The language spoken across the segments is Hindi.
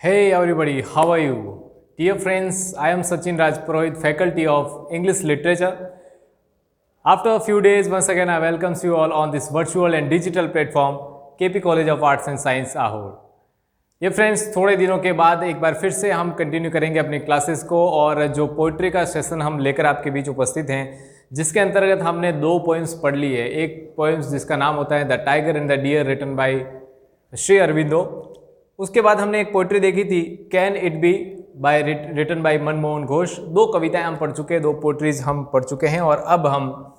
Hey everybody, how are you? Dear friends, I am Sachin Raj Purohit, faculty of English Literature. After a few days, once again I welcome you all on this virtual and digital platform, KP College of Arts and Science Ahore. ये फ्रेंड्स थोड़े दिनों के बाद एक बार फिर से हम कंटिन्यू करेंगे अपनी क्लासेस को और जो पोइट्री का सेशन हम लेकर आपके बीच उपस्थित हैं, जिसके अंतर्गत हमने 2 पोइम्स पढ़ ली है। एक पोइम्स जिसका नाम होता है the tiger and the deer written by Shri Aurobindo. उसके बाद हमने एक पोइट्री देखी थी can it be by written by Manmohan Ghosh. 2 कविताएं हम पढ़ चुके हैं, 2 पोइट्रीज हम पढ़ चुके हैं और अब हम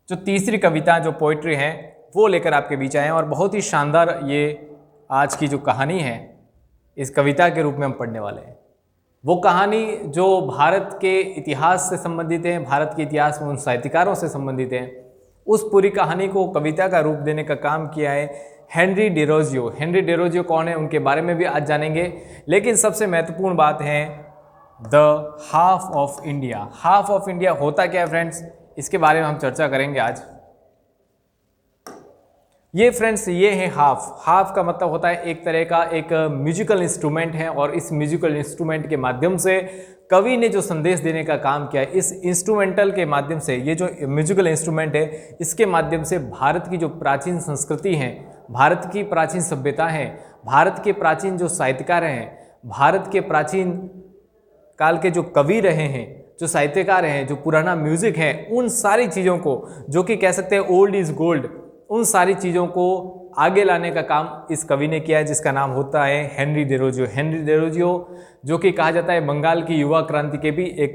जो तीसरी कविता जो पोइट्री है वो लेकर आपके बीच आए हैं और बहुत ही शानदार ये आज की जो कहानी है इस कविता के रूप में हम पढ़ने वाले हैं। वो कहानी जो भारत के इतिहास से संबंधित है, भारत के इतिहास में उन साहित्यकारों से संबंधित है, उस पूरी कहानी को कविता का रूप देने का काम किया है हेनरी डेरोजियो। हेनरी डेरोजियो कौन है, उनके बारे में भी आज जानेंगे। लेकिन सबसे महत्वपूर्ण बात है the half of India. Half of India होता क्या है फ्रेंड्स, इसके बारे में हम चर्चा करेंगे आज। ये फ्रेंड्स ये है हाफ। हाफ का मतलब होता है एक तरह का एक म्यूजिकल इंस्ट्रूमेंट है और इस म्यूजिकल इंस्ट्रूमेंट के माध्यम से कवि ने जो संदेश देने का काम किया है, इस इंस्ट्रूमेंटल के माध्यम से, ये जो म्यूजिकल इंस्ट्रूमेंट है इसके माध्यम से भारत की जो प्राचीन संस्कृति है, भारत की प्राचीन सभ्यता है, भारत के प्राचीन जो साहित्यकार हैं, भारत के प्राचीन काल के जो कवि रहे हैं, जो साहित्यकार हैं, जो पुराना म्यूजिक है, उन सारी चीज़ों को जो कि कह सकते हैं ओल्ड इज गोल्ड, उन सारी चीज़ों को आगे लाने का काम इस कवि ने किया है, जिसका नाम होता है हेनरी डेरोजियो। हेनरी डेरोजियो जो कि कहा जाता है बंगाल की युवा क्रांति के भी एक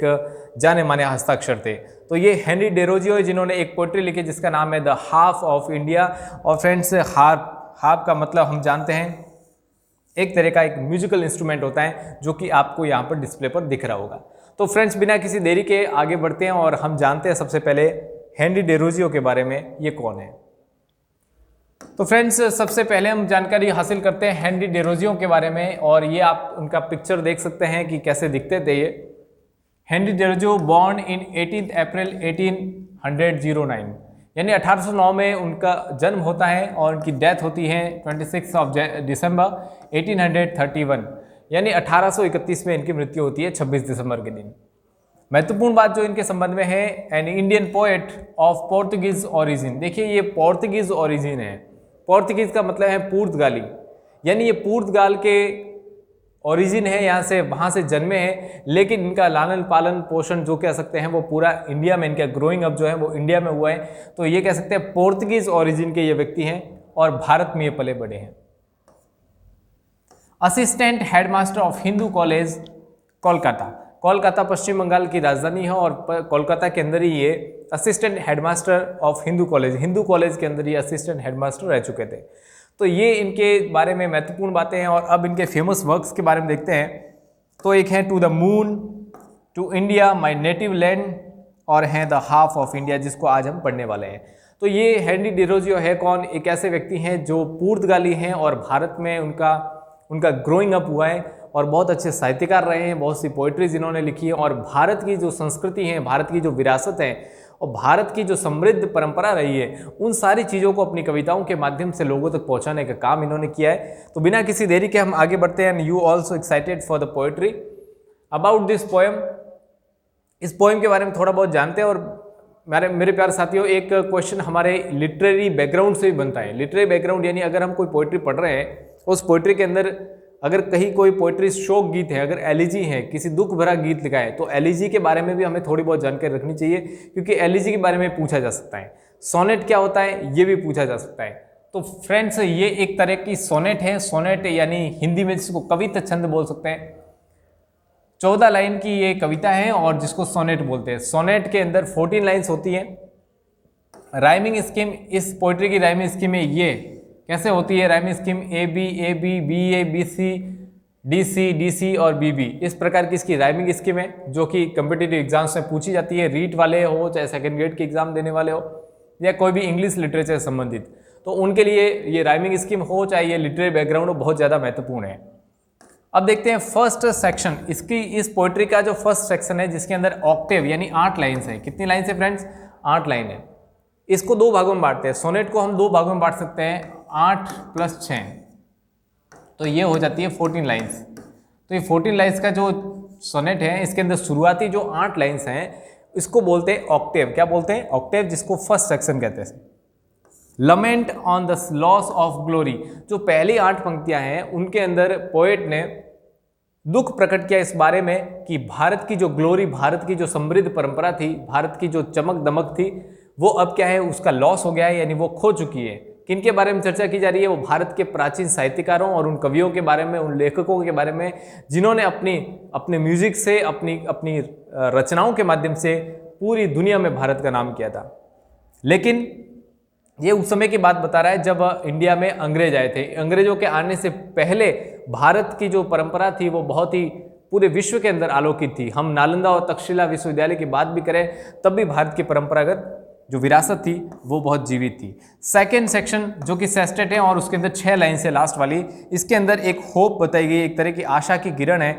जाने माने हस्ताक्षर थे। तो ये हेनरी डेरोजियो है जिन्होंने एक पोइट्री लिखी जिसका नाम है द हाफ ऑफ इंडिया। और फ्रेंड्स हाफ का मतलब हम जानते हैं एक तरह का एक म्यूजिकल इंस्ट्रूमेंट होता है जो कि आपको यहाँ पर डिस्प्ले पर दिख रहा होगा। तो फ्रेंड्स बिना किसी देरी के आगे बढ़ते हैं और हम जानते हैं सबसे पहले हेनरी डेरोजियो के बारे में, ये कौन है। तो फ्रेंड्स सबसे पहले हम जानकारी हासिल करते हैं हेनरी डेरोजियो के बारे में और ये आप उनका पिक्चर देख सकते हैं कि कैसे दिखते थे ये। हेनरी डेरोजियो बॉर्न इन 18 अप्रैल 1809 यानी 1809 में उनका जन्म होता है और उनकी डेथ होती है 26 दिसंबर 1831 यानी 1831 में इनकी मृत्यु होती है 26 दिसंबर के दिन। महत्वपूर्ण बात जो इनके संबंध में है, an Indian poet of Portuguese origin. देखिए ये पोर्तुगीज ओरिजिन है। पोर्तुगीज का मतलब है पुर्तगाली, यानी ये पुर्तगाल के ओरिजिन है, यहाँ से वहाँ से जन्मे हैं, लेकिन इनका लालन पालन पोषण जो कह सकते हैं वो पूरा इंडिया में, इनका ग्रोइंग अप जो है वो इंडिया में हुआ है। तो ये कह सकते हैं पोर्तुगीज ओरिजिन के ये व्यक्ति हैं और भारत में ये पले बड़े हैं। Assistant headmaster of Hindu college Kolkata. Kolkata Paschim Bangal की राजधानी है और कोलकाता के अंदर ही ये assistant headmaster of Hindu college के अंदर ये असिस्टेंट हेडमास्टर रह चुके थे। तो ये इनके बारे में महत्वपूर्ण बातें हैं और अब इनके फेमस वर्क्स के बारे में देखते हैं। तो एक है to the moon, to India my native land और हैं द हाफ ऑफ इंडिया, जिसको आज हम पढ़ने वाले हैं। तो ये हेनरी डेरोजियो है कौन, एक ऐसे व्यक्ति हैं जो पुर्तगाली हैं और भारत में उनका ग्रोइंग अप हुआ है और बहुत अच्छे साहित्यकार रहे हैं, बहुत सी पोइट्रीज इन्होंने लिखी है और भारत की जो संस्कृति है, भारत की जो विरासत है और भारत की जो समृद्ध परंपरा रही है, उन सारी चीज़ों को अपनी कविताओं के माध्यम से लोगों तक पहुंचाने का काम इन्होंने किया है। तो बिना किसी देरी के हम आगे बढ़ते हैं। You also excited for the poetry about this poem. इस पोएम के बारे में थोड़ा बहुत जानते हैं और मेरे प्यारे साथियों, एक क्वेश्चन हमारे लिटरेरी बैकग्राउंड से भी बनता है। लिटरेरी बैकग्राउंड यानी अगर हम कोई पोइट्री पढ़ रहे हैं, उस पोइट्री के अंदर अगर कहीं कोई पोइट्री शोक गीत है, अगर एलिजी है, किसी दुख भरा गीत लिखा है, तो एलिजी के बारे में भी हमें थोड़ी बहुत जानकारी रखनी चाहिए क्योंकि एलिजी के बारे में पूछा जा सकता है। सोनेट क्या होता है ये भी पूछा जा सकता है। तो फ्रेंड्स ये एक तरह की सोनेट है। सोनेट यानी हिंदी में जिसको कविता छंद बोल सकते हैं। 14 लाइन की ये कविता है और जिसको सोनेट बोलते हैं। सोनेट के अंदर 14 लाइन्स होती हैं। राइमिंग स्कीम, इस पोइट्री की राइमिंग स्कीम में ये कैसे होती है, rhyming scheme A B B A B C D C और बी बी, इस प्रकार की इसकी राइमिंग स्कीम है जो कि कम्पिटिटिव एग्जाम्स में पूछी जाती है। रीट वाले हो चाहे सेकंड ग्रेड के एग्जाम देने वाले हो या कोई भी इंग्लिश लिटरेचर से संबंधित, तो उनके लिए ये राइमिंग स्कीम हो चाहे ये लिटरेरी बैकग्राउंड हो, बहुत ज़्यादा महत्वपूर्ण है। अब देखते हैं फर्स्ट सेक्शन। इस पोइट्री का जो फर्स्ट सेक्शन है जिसके अंदर ऑक्टेव यानी 8 लाइन्स है। कितनी लाइन है फ्रेंड्स, 8 लाइन है। इसको 2 भागों में बांटते हैं। सोनेट को हम 2 भागों में बांट सकते हैं, 8 + 6, तो ये हो जाती है 14 लाइन्स। तो ये 14 लाइन्स का जो सोनेट है इसके अंदर शुरुआती जो 8 लाइन्स हैं इसको बोलते हैं ऑक्टेव। क्या बोलते हैं? ऑक्टेव, जिसको फर्स्ट सेक्शन कहते हैं। Lament on the loss of glory, जो पहली 8 पंक्तियां हैं उनके अंदर पोएट ने दुख प्रकट किया इस बारे में कि भारत की जो ग्लोरी, भारत की जो समृद्ध परंपरा थी, भारत की जो चमक दमक थी, वो अब क्या है, उसका लॉस हो गया है, यानी वो खो चुकी है। किनके बारे में चर्चा की जा रही है? वो भारत के प्राचीन साहित्यकारों और उन कवियों के बारे में, उन लेखकों के बारे में जिन्होंने अपने म्यूजिक से, अपनी रचनाओं के माध्यम से पूरी दुनिया में भारत का नाम किया था। लेकिन ये उस समय की बात बता रहा है जब इंडिया में अंग्रेज आए थे। अंग्रेजों के आने से पहले भारत की जो परंपरा थी वो बहुत ही पूरे विश्व के अंदर आलोकित थी। हम नालंदा और तक्षशिला विश्वविद्यालय की बात भी करें तब भी भारत की परंपरागत जो विरासत थी वो बहुत जीवित थी। सेकेंड सेक्शन जो कि सेस्टेट है और उसके अंदर 6 लाइन से लास्ट वाली, इसके अंदर एक होप बताई गई, एक तरह की आशा की किरण है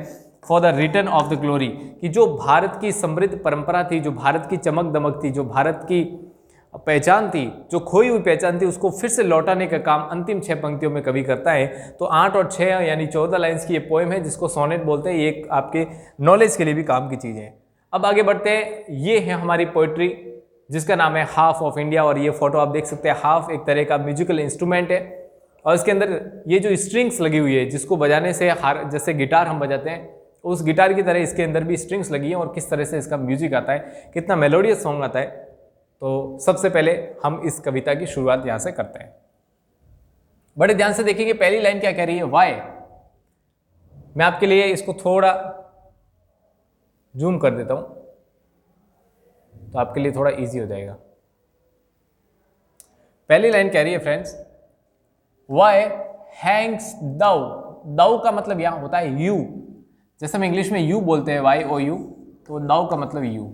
for the return of the glory, कि जो भारत की समृद्ध परंपरा थी, जो भारत की चमक दमक थी, जो भारत की पहचान थी, जो खोई हुई पहचान थी, उसको फिर से लौटाने का काम अंतिम 6 पंक्तियों में कवि करता है। तो 8 और 6 यानी 14 लाइन्स की ये पोएम है जिसको सोनेट बोलते हैं। ये आपके नॉलेज के लिए भी काम की चीज़ है। अब आगे बढ़ते हैं। ये है हमारी पोइट्री जिसका नाम है हाफ ऑफ इंडिया, और ये फोटो आप देख सकते हैं। हाफ एक तरह का म्यूजिकल इंस्ट्रूमेंट है और इसके अंदर ये जो स्ट्रिंग्स लगी हुई है जिसको बजाने से जैसे गिटार हम बजाते हैं उस गिटार की तरह इसके अंदर भी स्ट्रिंग्स लगी हैं, और किस तरह से इसका म्यूजिक आता है, कितना मेलोडियस सॉन्ग आता है। तो सबसे पहले हम इस कविता की शुरुआत यहां से करते हैं। बड़े ध्यान से देखिए पहली लाइन क्या कह रही है, वाई। मैं आपके लिए इसको थोड़ा जूम कर देता हूं तो आपके लिए थोड़ा इजी हो जाएगा। पहली लाइन कह रही है फ्रेंड्स, वाई हैंग्स दाउ। दाउ का मतलब यहां होता है यू, जैसे हम इंग्लिश में यू बोलते हैं, वाई ओ यू, तो दाउ का मतलब you.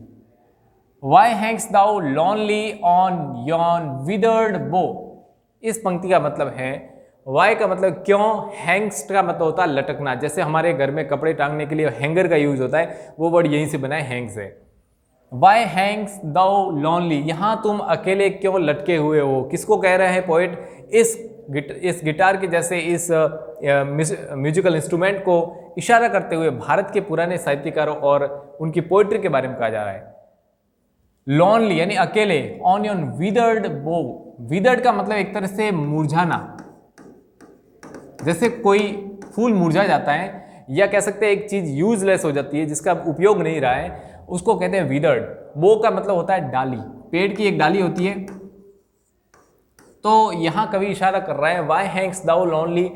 Why hangst thou lonely on yon withered bow? इस पंक्ति का मतलब है, why का मतलब क्यों, हैंग्स्ट का मतलब होता है लटकना। जैसे हमारे घर में कपड़े टांगने के लिए हैंगर का यूज होता है, वो वर्ड यहीं से बना है, हैंग्स है। Why hangst thou lonely? यहाँ तुम अकेले क्यों लटके हुए हो? किसको कह रहे हैं पोएट? इस गिटार के जैसे इस म्यूजिकल इंस्ट्रूमेंट को इशारा करते हुए भारत के पुराने साहित्यकारों और उनकी पोएट्री के बारे में कहा जा रहा है। लॉनली यानी अकेले, ऑन योर विदर्ड बो। विदर्ड का मतलब एक तरह से मुरझाना, जैसे कोई फूल मुरझा जाता है या कह सकते हैं एक चीज यूजलेस हो जाती है जिसका उपयोग नहीं रहा है, उसको कहते हैं विदर्ड। बो का मतलब होता है डाली, पेड़ की एक डाली होती है। तो यहां कवि इशारा कर रहा है, why hangs thou lonely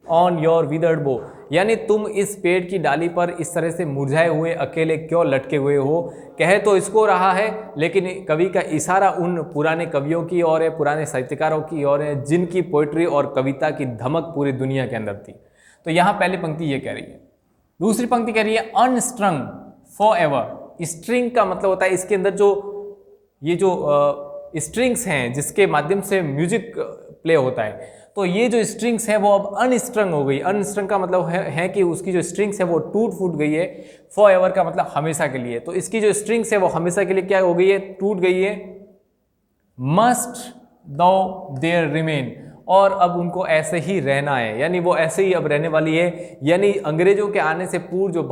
on your withered bough, यानी तुम इस पेड़ की डाली पर इस तरह से मुरझाए हुए अकेले क्यों लटके हुए हो। कह तो इसको रहा है लेकिन कवि का इशारा उन पुराने कवियों की ओर है, पुराने साहित्यकारों की ओर है जिनकी पोइट्री और कविता की धमक पूरी दुनिया के अंदर थी। तो यहाँ पहली पंक्ति ये कह रही है। दूसरी पंक्ति कह रही है अनस्ट्रंग फॉर एवर। स्ट्रिंग का मतलब होता है इसके अंदर ये जो स्ट्रिंग्स हैं जिसके माध्यम से म्यूजिक प्ले होता है, तो ये जो स्ट्रिंग्स है वो अब अनस्ट्रंग हो गई। अनस्ट्रंग का मतलब है कि उसकी जो स्ट्रिंग्स है वो टूट फूट गई है। फॉर एवर का मतलब हमेशा के लिए, तो इसकी जो स्ट्रिंग्स है वो हमेशा के लिए क्या हो गई है, टूट गई है। मस्ट दो देयर रिमेन, और अब उनको ऐसे ही रहना है, यानी वो ऐसे ही अब रहने वाली है। यानी अंग्रेजों के आने से पूर्व जो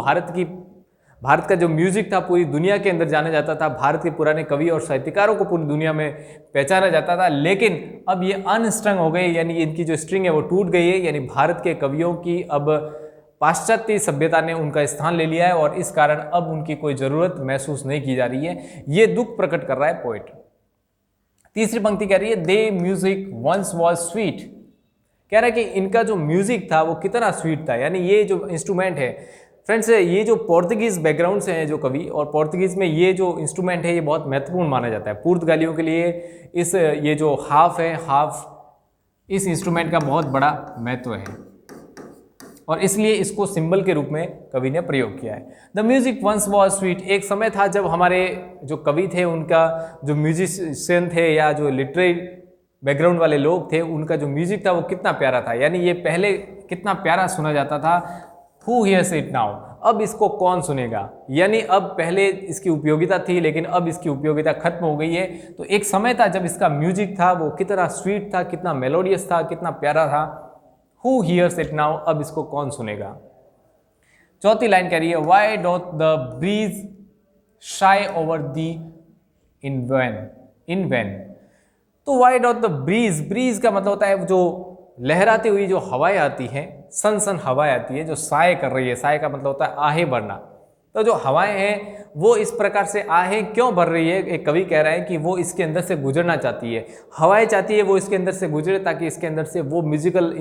भारत का जो म्यूजिक था पूरी दुनिया के अंदर जाना जाता था, भारत के पुराने कवि और साहित्यकारों को पूरी दुनिया में पहचाना जाता था, लेकिन अब ये अनस्ट्रंग हो गए, यानी इनकी जो स्ट्रिंग है वो टूट गई है। यानी भारत के कवियों की अब पाश्चात्य सभ्यता ने उनका स्थान ले लिया है और इस कारण अब उनकी कोई ज़रूरत महसूस नहीं की जा रही है। ये दुख प्रकट कर रहा है पोएट। तीसरी पंक्ति कह रही है, दे म्यूजिक वंस वॉज स्वीट। कह रहा है कि इनका जो म्यूजिक था वो कितना स्वीट था, यानी ये जो इंस्ट्रूमेंट है फ्रेंड्स, ये जो पोर्तुगीज़ बैकग्राउंड से हैं जो कवि, और पोर्तुगीज़ में ये जो इंस्ट्रूमेंट है ये बहुत महत्वपूर्ण माना जाता है। पुर्तगालियों के लिए ये जो हाफ है, इस इंस्ट्रूमेंट का बहुत बड़ा महत्व है और इसलिए इसको सिंबल के रूप में कवि ने प्रयोग किया है। The music once was sweet. एक समय था जब हमारे जो कवि थे उनका जो म्यूजिशियन थे या जो लिटरेरी बैकग्राउंड वाले लोग थे उनका जो म्यूजिक था वो कितना प्यारा था, यानी ये पहले कितना प्यारा सुना जाता था। Who hears it now? अब इसको कौन सुनेगा, यानी अब पहले इसकी उपयोगिता थी लेकिन अब इसकी उपयोगिता खत्म हो गई है। तो एक समय था जब इसका म्यूजिक था वो कितना स्वीट था, कितना मेलोडियस था, कितना प्यारा था। Who hears it now? अब इसको कौन सुनेगा। चौथी लाइन कह रही है वाई डोथ द ब्रीज शाई ओवर दी इन वैन। तो वाई डोथ द ब्रीज, ब्रीज का मतलब होता है जो लहराती हुई जो हवाएं आती हैं, सन सन हवाएं आती है जो साय कर रही है, साय का मतलब होता है आहें भरना। तो जो हवाएं हैं वो इस प्रकार से आहें क्यों भर रही है, एक कवि कह रहा है कि वो इसके अंदर से गुजरना चाहती है, हवाएं चाहती है वो इसके अंदर से गुजरे ताकि इसके अंदर से वो म्यूजिकल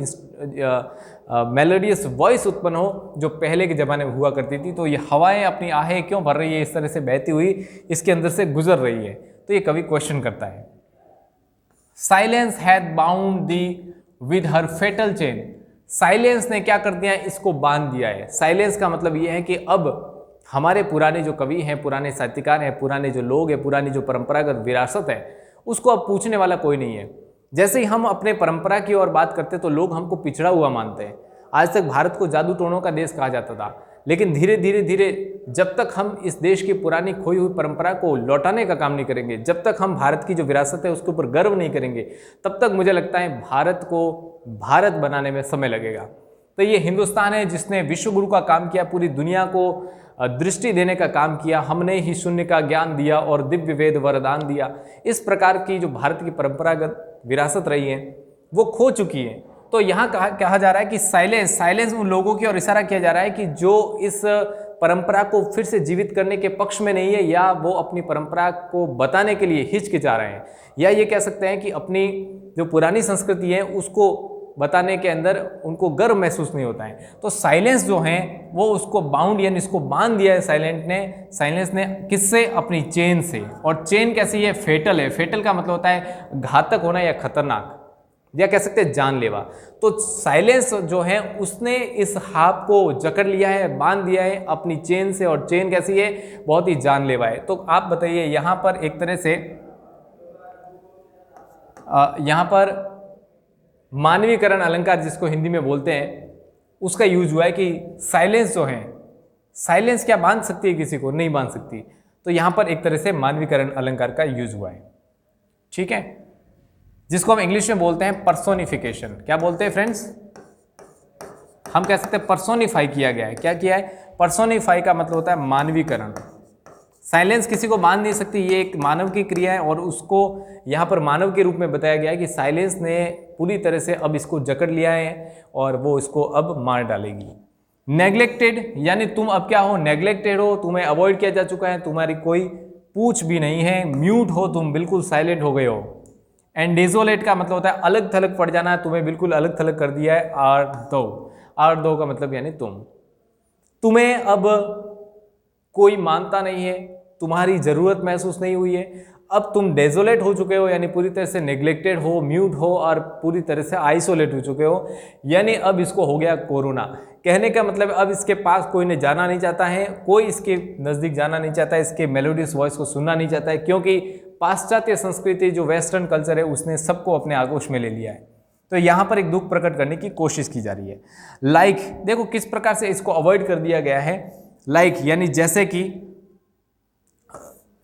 मेलोडियस वॉइस उत्पन्न हो जो पहले के ज़माने में हुआ करती थी। तो ये हवाएं अपनी आहें क्यों भर रही है, इस तरह से बहती हुई इसके अंदर से गुजर रही है। तो ये कवि क्वेश्चन करता है। Silence had bound thee with her fatal chain, silence ने क्या कर दिया है, इसको बांध दिया है। साइलेंस का मतलब यह है कि अब हमारे पुराने जो कवि हैं, पुराने साहित्यकार हैं, पुराने जो लोग हैं, पुरानी जो परंपरागत विरासत है उसको अब पूछने वाला कोई नहीं है। जैसे ही हम अपने परंपरा की ओर बात करते तो लोग हमको पिछड़ा हुआ मानते हैं। आज तक भारत को जादू टोनों का देश कहा जाता था, लेकिन धीरे धीरे धीरे जब तक हम इस देश की पुरानी खोई हुई परंपरा को लौटाने का काम नहीं करेंगे, जब तक हम भारत की जो विरासत है उसके ऊपर गर्व नहीं करेंगे, तब तक मुझे लगता है भारत को भारत बनाने में समय लगेगा। तो ये हिंदुस्तान है जिसने विश्व गुरु का काम किया, पूरी दुनिया को दृष्टि देने का काम किया, हमने ही शून्य का ज्ञान दिया और दिव्य वेद वरदान दिया। इस प्रकार की जो भारत की परंपरागत विरासत रही है वो खो चुकी है। तो यहाँ कहा जा रहा है कि साइलेंस उन लोगों की ओर इशारा किया जा रहा है कि जो इस परंपरा को फिर से जीवित करने के पक्ष में नहीं है, या वो अपनी परंपरा को बताने के लिए हिचकिचा रहे हैं, या ये कह सकते हैं कि अपनी जो पुरानी संस्कृति है उसको बताने के अंदर उनको गर्व महसूस नहीं होता है। तो साइलेंस जो है वो उसको बाउंड यानी इसको बांध दिया है साइलेंस ने किससे, अपनी चेन से। और चेन कैसी है, फेटल है। फेटल का मतलब होता है घातक होना या खतरनाक, या कह सकते हैं जानलेवा। तो साइलेंस जो है उसने इस हाथ को जकड़ लिया है, बांध दिया है अपनी चेन से, और चेन कैसी है, बहुत ही जानलेवा है। तो आप बताइए यहाँ पर एक तरह से यहाँ पर मानवीकरण अलंकार जिसको हिंदी में बोलते हैं उसका यूज हुआ है कि साइलेंस जो है, साइलेंस क्या बांध सकती है किसी को, नहीं बांध सकती। तो यहाँ पर एक तरह से मानवीकरण अलंकार का यूज हुआ है, ठीक है, जिसको हम इंग्लिश में बोलते हैं पर्सोनिफिकेशन। क्या बोलते हैं फ्रेंड्स, हम कह सकते हैं पर्सोनिफाई किया गया है। क्या किया है, पर्सोनिफाई का मतलब होता है मानवीकरण। साइलेंस किसी को बांध नहीं सकती, ये एक मानव की क्रिया है, और उसको यहाँ पर मानव के रूप में बताया गया है कि साइलेंस ने पूरी तरह से अब इसको जकड़ लिया है और वो इसको अब मार डालेगी। नेग्लेक्टेड यानी तुम अब क्या हो, नेग्लेक्टेड हो, तुम्हें अवॉइड किया जा चुका है, तुम्हारी कोई पूछ भी नहीं है, म्यूट हो तुम, बिल्कुल साइलेंट हो गए हो। एंड डेजोलेट का मतलब होता है अलग थलग पड़ जाना, तुम्हें बिल्कुल अलग थलग कर दिया है। आर दो का मतलब यानी तुम्हें अब कोई मानता नहीं है, तुम्हारी जरूरत महसूस नहीं हुई है, अब तुम डेजोलेट हो चुके हो, यानी पूरी तरह से नेग्लेक्टेड हो, म्यूट हो और पूरी तरह से आइसोलेट हो चुके हो। यानी अब इसको हो गया कोरोना। कहने का मतलब अब इसके पास कोई ने जाना नहीं चाहता है, कोई इसके नज़दीक जाना नहीं चाहता है, इसके मेलोडियस वॉइस को सुनना नहीं चाहता है, क्योंकि पाश्चात्य संस्कृति जो वेस्टर्न कल्चर है उसने सबको अपने आगोश में ले लिया है। तो यहाँ पर एक दुख प्रकट करने की कोशिश की जा रही है। लाइक देखो किस प्रकार से इसको अवॉइड कर दिया गया है। लाइक यानी जैसे कि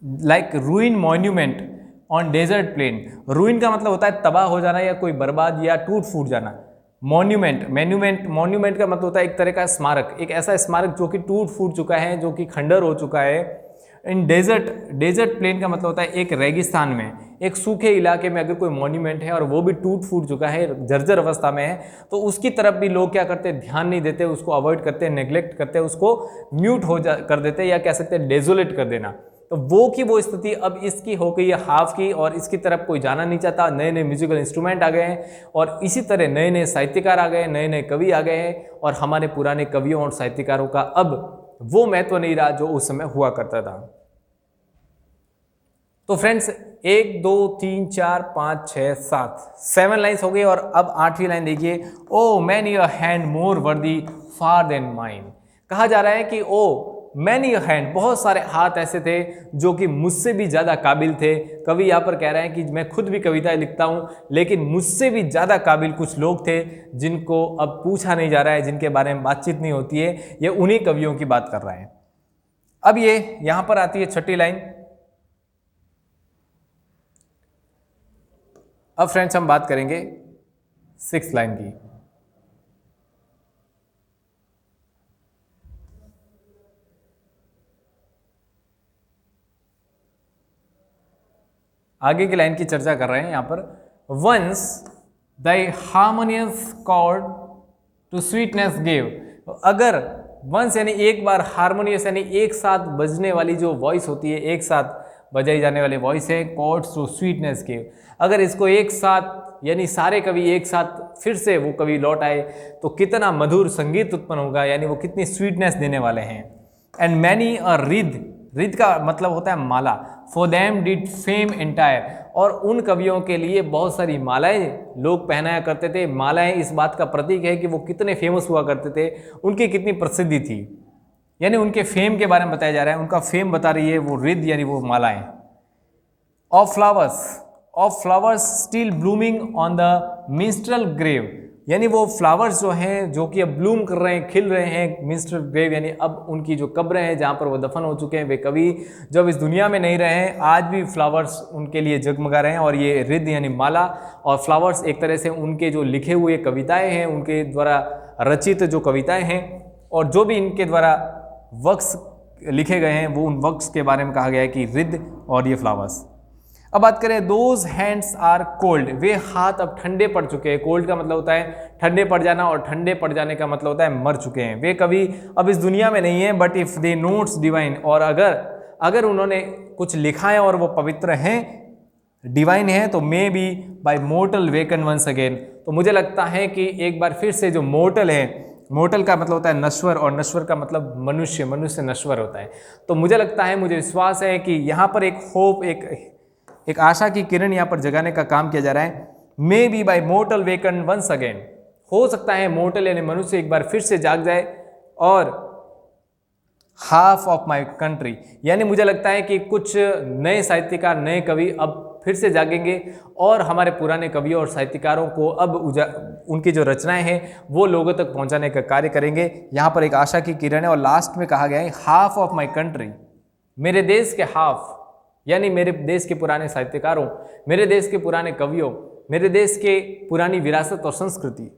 like ruin monument on desert plain. Ruin का मतलब होता है तबाह हो जाना या कोई बर्बाद या टूट फूट जाना। मॉन्यूमेंट का मतलब होता है एक तरह का स्मारक, एक ऐसा स्मारक जो कि टूट फूट चुका है, जो कि खंडर हो चुका है। इन डेजर्ट प्लेन का मतलब होता है एक रेगिस्तान में, एक सूखे इलाके में अगर कोई मॉन्यूमेंट है और वो भी टूट फूट चुका है, जर्जर अवस्था में है, तो उसकी तरफ भी लोग क्या करते हैं, ध्यान नहीं देते, उसको अवॉइड करते हैं, नेग्लेक्ट करते हैं, उसको म्यूट कर देते हैं, या कह सकते हैं डेजोलेट कर देना। तो वो की वो स्थिति अब इसकी हो गई है हाफ की, और इसकी तरफ कोई जाना नहीं चाहता। नए नए म्यूजिकल इंस्ट्रूमेंट आ गए हैं, और इसी तरह नए नए साहित्यकार आ गए हैं, नए नए कवि आ गए हैं, और हमारे पुराने कवियों और साहित्यकारों का अब वो महत्व नहीं रहा जो उस समय हुआ करता था। तो फ्रेंड्स 1 2 3 4 5 6 7 लाइन्स हो गई, और अब 8वीं लाइन देखिए, ओ मैनी अ हैंड मोर वर्दी फार देन माइन। कहा जा रहा है कि ओ मैनी अ हैंड, बहुत सारे हाथ ऐसे थे जो कि मुझसे भी ज़्यादा काबिल थे। कवि यहाँ पर कह रहे हैं कि मैं खुद भी कविताएं लिखता हूँ, लेकिन मुझसे भी ज़्यादा काबिल कुछ लोग थे जिनको अब पूछा नहीं जा रहा है, जिनके बारे में बातचीत नहीं होती है। ये उन्हीं कवियों की बात कर रहा है। अब ये यहाँ पर आती है 6ठी लाइन। अब फ्रेंड्स हम बात करेंगे 6th लाइन की। आगे की लाइन की चर्चा कर रहे हैं यहाँ पर। Once the harmonious chord to sweetness give. अगर वंस यानी एक बार, हार्मोनियस यानी एक साथ बजने वाली जो वॉइस होती है, एक साथ बजाई जाने वाली वॉइस है, कॉर्ड्स टू स्वीटनेस गिव। अगर इसको एक साथ यानी सारे कवि एक साथ फिर से वो कवि लौट आए तो कितना मधुर संगीत उत्पन्न होगा, यानी वो कितनी स्वीटनेस देने वाले हैं। And many a wreath, wreath का मतलब होता है माला, for them did fame entire. और उन कवियों के लिए बहुत सारी मालाएं लोग पहनाया करते थे। मालाएं इस बात का प्रतीक है कि वो कितने फेमस हुआ करते थे, उनकी कितनी प्रसिद्धि थी, यानी उनके फेम के बारे में बताया जा रहा है, उनका फेम बता रही है वो रिद यानी वो मालाएं। Of flowers still blooming on the minstrel grave, यानी वो फ्लावर्स जो हैं जो कि अब ब्लूम कर रहे हैं, खिल रहे हैं मिंस्ट्रल ग्रेव, यानी अब उनकी जो कब्रें हैं जहाँ पर वो दफन हो चुके हैं, वे कवि जब इस दुनिया में नहीं रहे हैं, आज भी फ्लावर्स उनके लिए जगमगा रहे हैं। और ये रिद यानी माला और फ्लावर्स एक तरह से उनके जो लिखे हुए कविताएँ हैं, उनके द्वारा रचित जो कविताएँ हैं और जो भी इनके द्वारा वर्क्स लिखे गए हैं, वो उन वर्क्स के बारे में कहा गया है कि रिद और ये फ्लावर्स। अब बात करें, दोज हैंड्स आर कोल्ड, वे हाथ अब ठंडे पड़ चुके हैं। कोल्ड का मतलब होता है ठंडे पड़ जाना और ठंडे पड़ जाने का मतलब होता है मर चुके हैं। वे कभी अब इस दुनिया में नहीं है, but if they notes divine, और अगर उन्होंने कुछ लिखा है और वो पवित्र हैं, डिवाइन है, तो may be by mortal waken once again. तो मुझे लगता है कि एक बार फिर से जो मोर्टल है, मोर्टल का मतलब होता है नश्वर और नश्वर का मतलब मनुष्य, मनुष्य नश्वर होता है। तो मुझे लगता है, मुझे विश्वास है कि यहाँ पर एक होप, एक आशा की किरण यहाँ पर जगाने का काम किया जा रहा है। May be by mortal waken once again, हो सकता है मोर्टल यानी मनुष्य एक बार फिर से जाग जाए। और हाफ ऑफ माई कंट्री, यानी मुझे लगता है कि कुछ नए साहित्यकार, नए कवि अब फिर से जागेंगे और हमारे पुराने कवियों और साहित्यकारों को अब उनकी जो रचनाएं हैं वो लोगों तक पहुंचाने का कार्य करेंगे। यहाँ पर एक आशा की किरण है। और लास्ट में कहा गया है हाफ ऑफ माई कंट्री, मेरे देश के हाफ यानी मेरे देश के पुराने साहित्यकारों, मेरे देश के पुराने कवियों, मेरे देश के पुरानी विरासत और संस्कृति,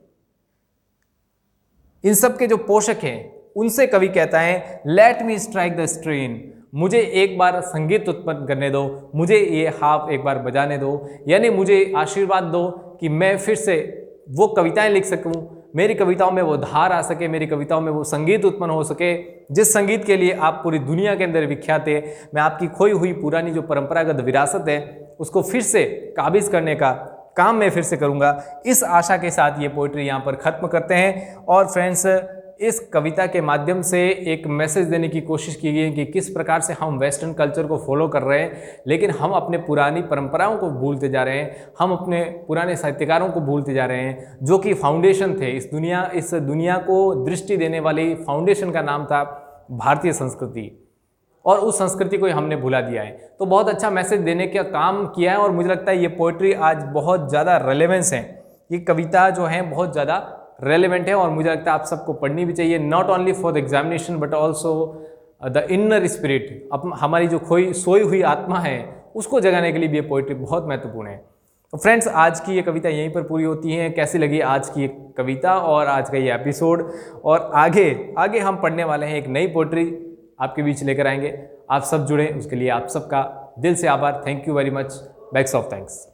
इन सब के जो पोषक हैं उनसे कवि कहता है let me strike the strain, मुझे एक बार संगीत उत्पन्न करने दो, मुझे ये हाफ एक बार बजाने दो, यानी मुझे आशीर्वाद दो कि मैं फिर से वो कविताएं लिख सकूं, मेरी कविताओं में वो धार आ सके, मेरी कविताओं में वो संगीत उत्पन्न हो सके जिस संगीत के लिए आप पूरी दुनिया के अंदर विख्यात है। मैं आपकी खोई हुई पुरानी जो परंपरागत विरासत है उसको फिर से काबिज करने का काम मैं फिर से करूंगा। इस आशा के साथ ये पोइट्री यहाँ पर ख़त्म करते हैं। और फ्रेंड्स, इस कविता के माध्यम से एक मैसेज देने की कोशिश की गई है कि किस प्रकार से हम वेस्टर्न कल्चर को फॉलो कर रहे हैं, लेकिन हम अपने पुरानी परंपराओं को भूलते जा रहे हैं, हम अपने पुराने साहित्यकारों को भूलते जा रहे हैं जो कि फाउंडेशन थे। इस दुनिया को दृष्टि देने वाली फाउंडेशन का नाम था भारतीय संस्कृति, और उस संस्कृति को हमने भुला दिया है। तो बहुत अच्छा मैसेज देने का काम किया है और मुझे लगता है ये पोइट्री आज बहुत ज़्यादा रेलेवेंस है, ये कविता जो है बहुत ज़्यादा रेलेवेंट है और मुझे लगता है आप सबको पढ़नी भी चाहिए, not only for the examination but also the inner spirit. अब हमारी जो सोई हुई आत्मा है उसको जगाने के लिए भी ये पोइट्री बहुत महत्वपूर्ण है। तो फ्रेंड्स, आज की ये कविता यहीं पर पूरी होती है। कैसी लगी आज की ये कविता और आज का ये एपिसोड, और आगे हम पढ़ने वाले हैं एक नई पोइट्री आपके बीच लेकर आएंगे। आप सब जुड़े उसके लिए आप सबका दिल से आभार। Thank you very much. Backs of thanks.